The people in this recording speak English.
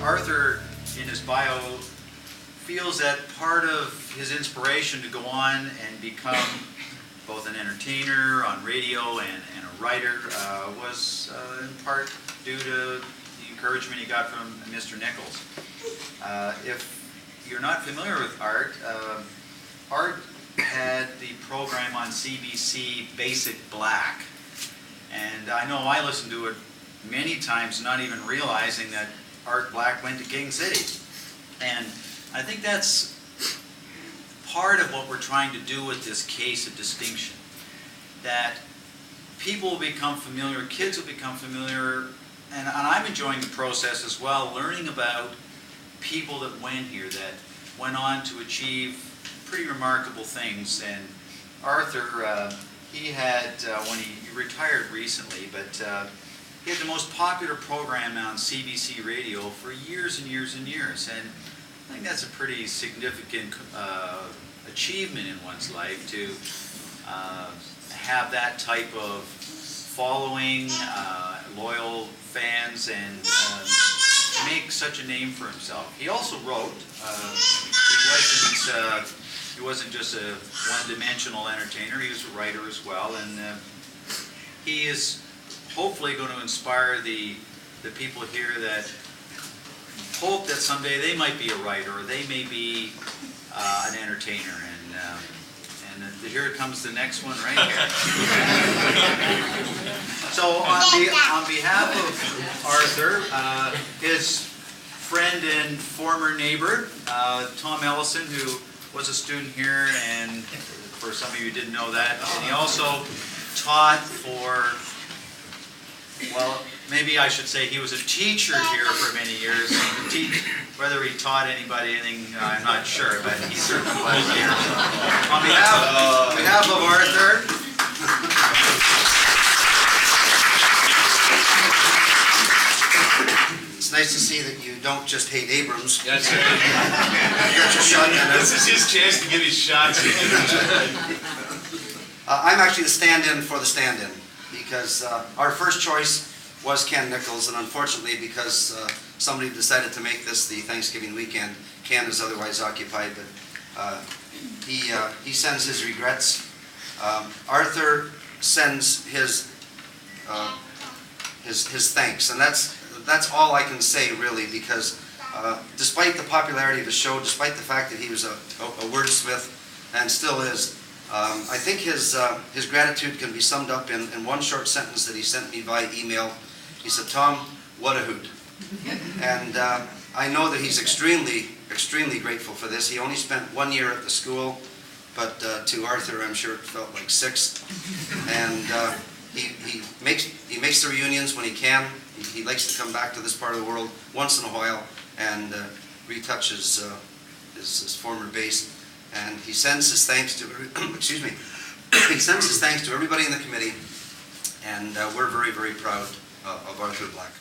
Arthur, in his bio, feels that part of his inspiration to go on and become both an entertainer on radio and a writer was in part due to the encouragement he got from Mr. Nichols. If you're not familiar with Art, Art had the program on CBC, Basic Black. And I know I listened to it many times, not even realizing that Art Black went to King City. And I think that's part of what we're trying to do with this case of distinction. That people will become familiar, kids will become familiar, and I'm enjoying the process as well, learning about people that went here, that went on to achieve pretty remarkable things. And Arthur, he had, when he retired recently, but he had the most popular program on CBC radio for years and years and years. And I think that's a pretty significant achievement in one's life, to have that type of following, loyal fans, and make such a name for himself. He also wrote. He wasn't just a one-dimensional entertainer. He was a writer as well, and he is hopefully going to inspire the people here that hope that someday they might be a writer, or they may be an entertainer. And here comes the next one right here. So on behalf of Arthur, his friend and former neighbor, Tom Ellison, who was a student here, and for some of you who didn't know that, and he also taught for, well, maybe I should say he was a teacher here for many years. Whether he taught anybody anything, I'm not sure, but he certainly was here. On behalf of Arthur, it's nice to see that you don't just hate Abrams. That's right. You got your shotgun. This is his chance to get his shots in. I'm actually the stand-in for the stand-in, because our first choice was Ken Nichols, and unfortunately, because somebody decided to make this the Thanksgiving weekend, Ken is otherwise occupied, but he sends his regrets. Arthur sends his thanks, and that's all I can say, really, because despite the popularity of his show, despite the fact that he was a wordsmith and still is, I think his gratitude can be summed up in one short sentence that he sent me via email. He said, "Tom, what a hoot." And I know that he's extremely, extremely grateful for this. He only spent 1 year at the school, but to Arthur, I'm sure it felt like 6. And he makes the reunions when he can. He likes to come back to this part of the world once in a while and retouch his former bass. And he sends his thanks to excuse me. He sends his thanks to everybody in the committee, and we're very, very proud of Arthur Black.